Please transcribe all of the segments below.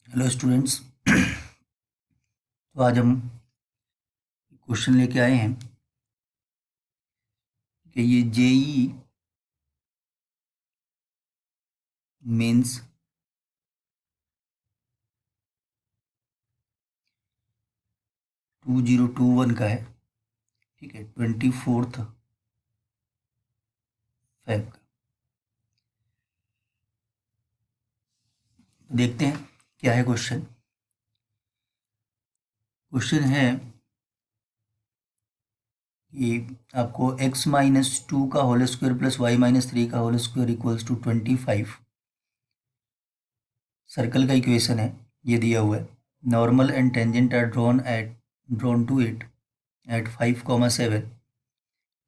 Hello students. तो आज हम क्वेश्चन लेके आए हैं कि ये जेई मेंस 2021 का है। ठीक है, 24 फेब का। तो देखते हैं क्या है क्वेश्चन। क्वेश्चन है कि आपको x-2 का होल स्क्वायर प्लस y-3 का whole square equals to 25 circle का इक्वेशन है, ये दिया हुआ है। Normal and tangent are drawn to it at 5,7।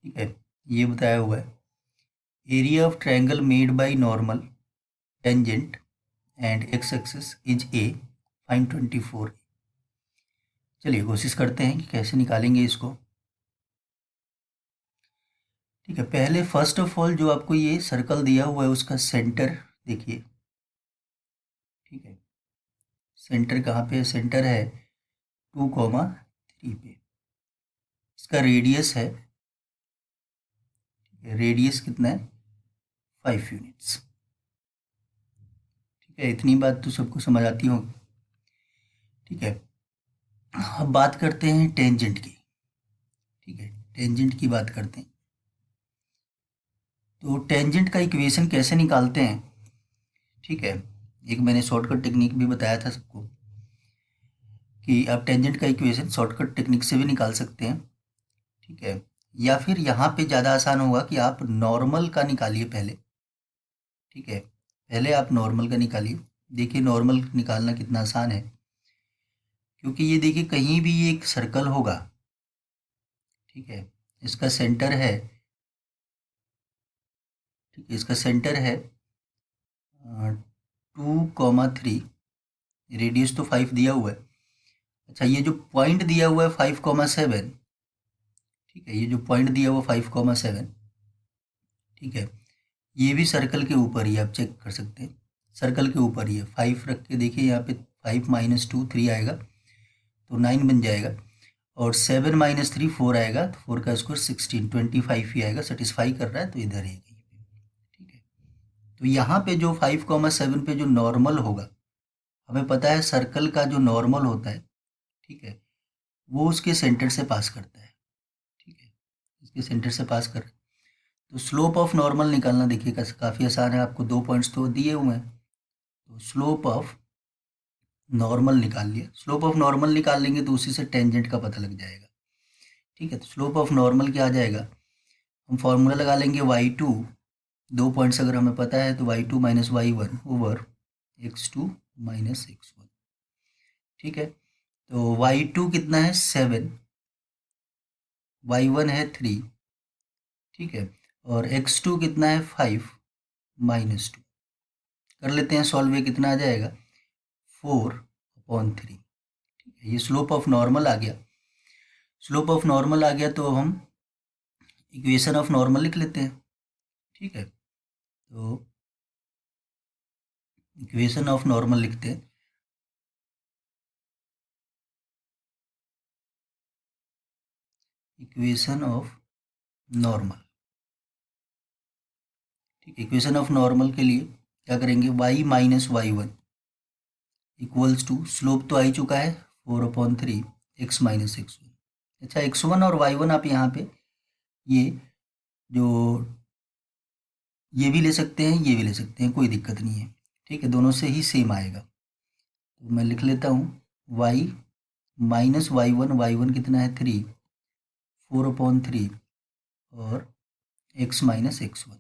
ठीक है, ये बताया हुआ है। Area of triangle made by normal tangent and X axis is A, fine 24। चलिए कोशिश करते हैं कि कैसे निकालेंगे इसको। ठीक है, पहले फर्स्ट ऑफ ऑल जो आपको ये सर्कल दिया हुआ है उसका सेंटर देखिए। ठीक है, सेंटर कहाँ पे है? सेंटर है 2,3 पे। इसका रेडियस है, रेडियस कितना है? 5 यूनिट्स। ठीक है, इतनी बात तो सबको समझ आती होगी। ठीक है, अब बात करते हैं टेंजेंट की। ठीक है, टेंजेंट की बात करते हैं। तो टेंजेंट का इक्वेशन कैसे निकालते हैं? ठीक है, एक मैंने शॉर्टकट टेक्निक भी बताया था सबको कि आप टेंजेंट का इक्वेशन शॉर्टकट टेक्निक से भी निकाल सकते हैं। ठीक है, या फिर यहाँ पे ज़्यादा आसान होगा कि आप नॉर्मल का निकालिए पहले। ठीक है, पहले आप नॉर्मल का निकालिए। देखिए नॉर्मल निकालना कितना आसान है, क्योंकि ये देखिए कहीं भी एक सर्कल होगा। ठीक है, इसका सेंटर है। ठीक है, इसका सेंटर है 2,3। रेडियस तो 5 दिया हुआ है। अच्छा, ये जो पॉइंट दिया हुआ है 5,7। ठीक है, ये जो पॉइंट दिया हुआ 5,7। ठीक है, ये भी सर्कल के ऊपर ही, आप चेक कर सकते हैं। सर्कल के ऊपर ही है। 5 रख के देखिए, यहाँ पे 5 - 2 3 आएगा तो 9 बन जाएगा। और 7 - 3 4 आएगा तो 4 का स्क्वायर 16, 25 ही आएगा। सेटिस्फाई कर रहा है तो इधर है कहीं पे। ठीक है, तो यहाँ पे जो 5,7 पे जो नॉर्मल होगा, हमें पता है सर्कल का जो नॉर्मल होता है, ठीक है, वो उसके सेंटर से पास करता है। ठीक है, इसके सेंटर से पास कर। तो स्लोप ऑफ नॉर्मल निकालना देखिए काफ़ी आसान है। आपको 2 पॉइंट्स तो दिए हुए हैं, तो स्लोप ऑफ नॉर्मल निकाल लिया। स्लोप ऑफ नॉर्मल निकाल लेंगे तो उसी से टेंजेंट का पता लग जाएगा। ठीक है, तो स्लोप ऑफ नॉर्मल क्या आ जाएगा? हम फॉर्मूला लगा लेंगे y2। 2 पॉइंट्स अगर हमें पता है तो y2 - y1 over x2 - x1। ठीक है, तो y2 कितना है? 7, y1 है 3। ठीक है, और x2 कितना है? 5 - 2। कर लेते हैं सॉल्व। ये कितना आ जाएगा? 4/3। ठीक है, ये स्लोप ऑफ नॉर्मल आ गया। स्लोप ऑफ नॉर्मल आ गया तो हम इक्वेशन ऑफ नॉर्मल लिख लेते हैं। ठीक है, तो इक्वेशन ऑफ नॉर्मल लिखते हैं। Equation of normal. ठीक है, इक्वेशन ऑफ नॉर्मल के लिए क्या करेंगे? y - y1 equals to, slope तो आ ही चुका है 4/3 x - x1। अच्छा, x1 और y1 आप यहाँ पे ये जो ये भी ले सकते हैं, ये भी ले सकते हैं, कोई दिक्कत नहीं है। ठीक है, दोनों से ही सेम आएगा। तो मैं लिख लेता हूँ y - y1। y1 कितना है? 3, 4/3 और x - x1।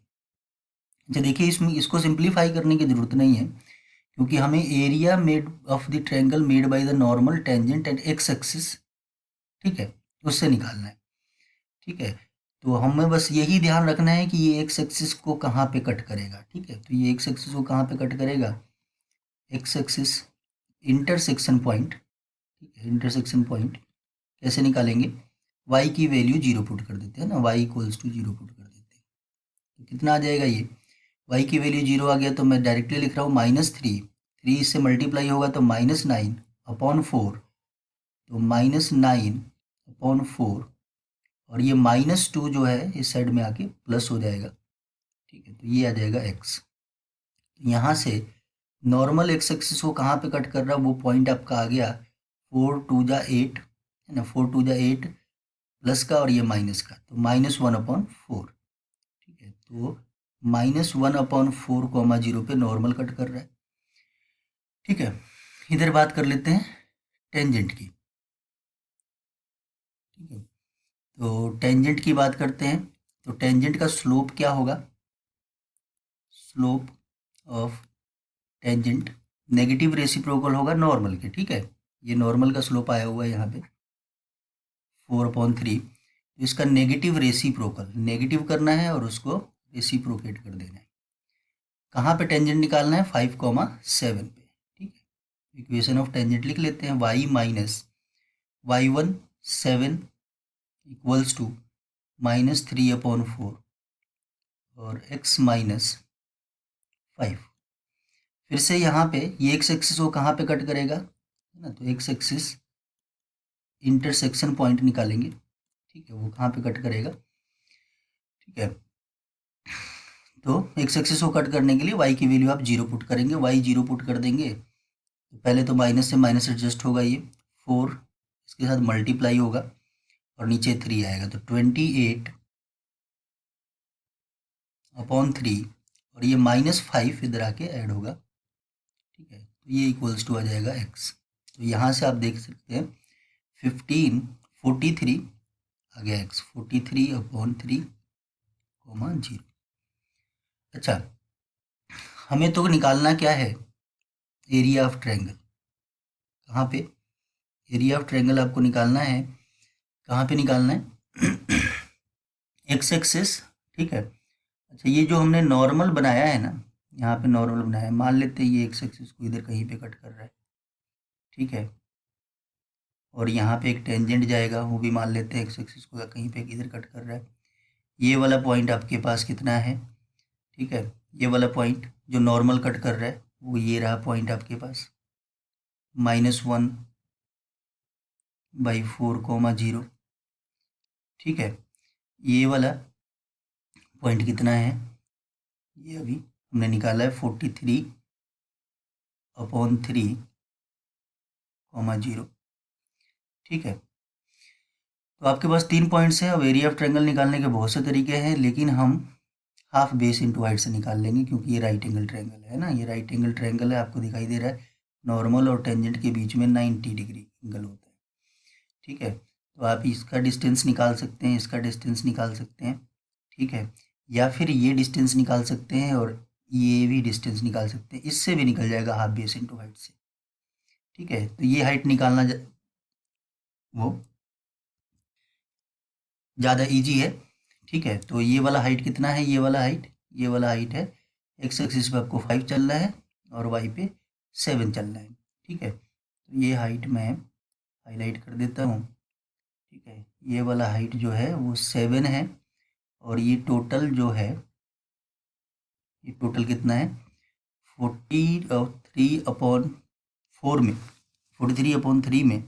अच्छा देखिए, इसमें इसको सिंप्लीफाई करने की ज़रूरत नहीं है, क्योंकि हमें area made of the triangle made by the normal tangent and X axis, ठीक है, उससे निकालना है। ठीक है, तो हमें बस यही ध्यान रखना है कि ये एक्स एक्सिस को कहाँ पे कट करेगा। ठीक है, तो ये एक्स एक्सिस को कहाँ पे कट करेगा? X axis intersection point. ठीक है, इंटरसेक्शन पॉइंट कैसे निकालेंगे? y की वैल्यू 0 पुट कर देते हैं ना, y इक्वल्स टू 0 पुट कर देते हैं। तो कितना आ जाएगा? ये y की वैल्यू 0 आ गया तो मैं डायरेक्टली लिख रहा हूँ -3। 3 इससे मल्टीप्लाई होगा तो -9/4, तो -9/4, और ये -2 जो है इस साइड में आके प्लस हो जाएगा। ठीक है, तो ये आ जाएगा x। यहाँ से नॉर्मल एक्स एक्सिस को कहाँ पे कट कर रहा है, वो पॉइंट आपका आ गया 4 2 जा 8 है ना, 4 2 जा 8 प्लस का और ये माइनस का, तो -1/4। ठीक है, तो -1/4, 0 पे नॉर्मल कट कर रहा है। ठीक है, इधर बात कर लेते हैं टेंजेंट की। ठीक है, तो टेंजेंट की बात करते हैं, तो टेंजेंट का स्लोप क्या होगा, slope of tangent negative reciprocal होगा नॉर्मल के। ठीक है, ये नॉर्मल का स्लोप आया हुआ है यहाँ पे 4/3, तो इसका नेगेटिव रेसिप्रोकल नेगेटिव करना है और उसको रेसिप्रोकेट कर देना है। कहाँ पे टेंजेंट निकालना है, 5,7 पे। ठीक है, इक्वेशन ऑफ टेंजेंट लिख लेते हैं, y minus y1 7 equals to -3/4 और x माइनस 5। फिर से यहाँ पे ये x एक्सिस को कहाँ पे कट करेगा, है ना, तो x एक्सिस इंटरसेक्शन पॉइंट निकालेंगे। ठीक है, वो कहाँ पे कट करेगा। ठीक है, तो x एक्सिस को कट करने के लिए y की वैल्यू आप 0 पुट करेंगे, y 0 पुट कर देंगे तो पहले तो माइनस से माइनस एडजस्ट होगा, ये 4 इसके साथ मल्टीप्लाई होगा और नीचे 3 आएगा, तो 28/3 और ये -5 इधर आके ऐड होगा। ठीक है, तो ये इक्वल्स टू आ जाएगा x। तो यहाँ से आप देख सकते हैं 43 आ गया x, 43/3, 0। अच्छा, हमें तो निकालना क्या है, एरिया ऑफ ट्रायंगल। कहाँ पे एरिया ऑफ ट्रायंगल आपको निकालना है, कहाँ पे निकालना है एक्स एक्सिस। ठीक है, अच्छा ये जो हमने नॉर्मल बनाया है ना, यहाँ पे नॉर्मल बनाया है, मान लेते हैं ये एक्स एक्सिस को इधर कहीं पे कट कर रहा है। ठीक है, और यहाँ पे एक टेंजेंट जाएगा, वो भी मान लेते हैं एक्स एक्सिस को कहीं पे इधर कट कर रहा है। ये वाला पॉइंट आपके पास कितना है, ठीक है, ये वाला पॉइंट जो नॉर्मल कट कर रहा है वो ये रहा पॉइंट आपके पास, -1/4, 0। ठीक है, ये वाला पॉइंट कितना है, ये अभी हमने निकाला है 43/3, 0। ठीक है, तो आपके पास 3 पॉइंट्स हैं। अब एरिया ऑफ ट्रायंगल निकालने के बहुत से तरीके हैं, लेकिन हम हाफ बेस इंटू हाइट से निकाल लेंगे, क्योंकि ये राइट एंगल ट्रायंगल है ना, ये राइट एंगल ट्रायंगल है, आपको दिखाई दे रहा है नॉर्मल और टेंजेंट के बीच में 90 डिग्री एंगल होता है। ठीक है, तो आप इसका डिस्टेंस निकाल सकते हैं, इसका डिस्टेंस निकाल सकते हैं। ठीक है, या फिर ये डिस्टेंस निकाल सकते हैं और ये भी डिस्टेंस निकाल सकते हैं, इससे भी निकल जाएगा हाफ बेस इंटू हाइट से। ठीक है, तो ये हाइट निकालना वो ज़्यादा इजी है। ठीक है, तो ये वाला हाइट कितना है, ये वाला हाइट है, एक्स एक्सिस पे आपको 5 चलना है और वाई पे 7 चलना है। ठीक है, तो ये हाइट मैं हाईलाइट कर देता हूँ। ठीक है, ये वाला हाइट जो है वो 7 है, और ये टोटल जो है, ये टोटल कितना है 43/4 में, 43/3 में।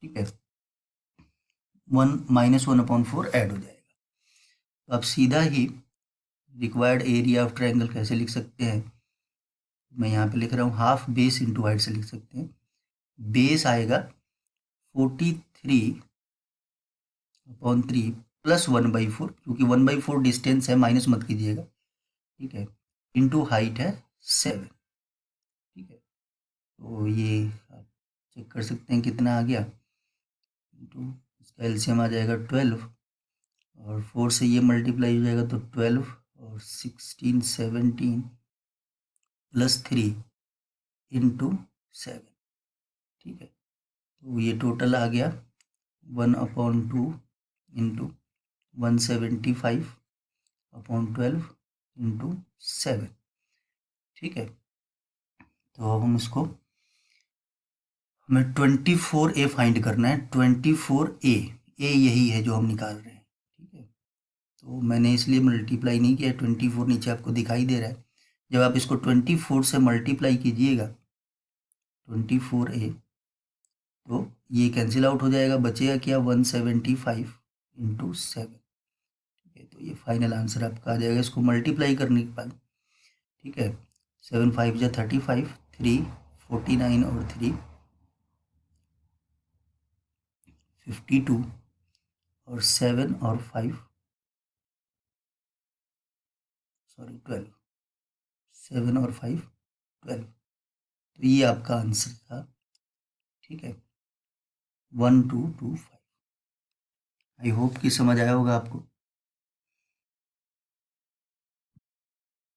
ठीक है, 1 - 1/4 ऐड हो जाएगा। तो आप सीधा ही रिक्वायर्ड एरिया ऑफ ट्रायंगल कैसे लिख सकते हैं, मैं यहाँ पे लिख रहा हूँ हाफ बेस इंटू हाइट से लिख सकते हैं। बेस आएगा 43/3 प्लस 1/4, क्योंकि 1/4 डिस्टेंस है, माइनस मत कीजिएगा। ठीक है, इंटू हाइट है 7। ठीक है, तो ये आप चेक कर सकते हैं कितना आ गया, इंटू इसका एलसीएम आ जाएगा 12, और 4 से ये मल्टीप्लाई हो जाएगा तो 12 और 16 17 प्लस 3 इंटू 7। ठीक है, तो ये टोटल आ गया 1/2 इंटू 175/12 इंटू 7। ठीक है, तो अब हम इसको, हमें 24A फाइंड करना है, 24A, ए यही है जो हम निकाल रहे हैं। ठीक है, तो मैंने इसलिए मल्टीप्लाई नहीं किया, 24 नीचे आपको दिखाई दे रहा है, जब आप इसको 24 से मल्टीप्लाई कीजिएगा 24a तो ये कैंसिल आउट हो जाएगा, बचेगा क्या 175 इंटू 7। ठीक है, तो ये फाइनल आंसर आपका आ जाएगा इसको मल्टीप्लाई करने के बाद। ठीक है, 7 5 जा 35, 3 49 और 3 52 और 7 और 5 सॉरी 12, 7 और 5 12। तो ये आपका आंसर था। ठीक है, 1225। आई होप कि समझ आया होगा आपको।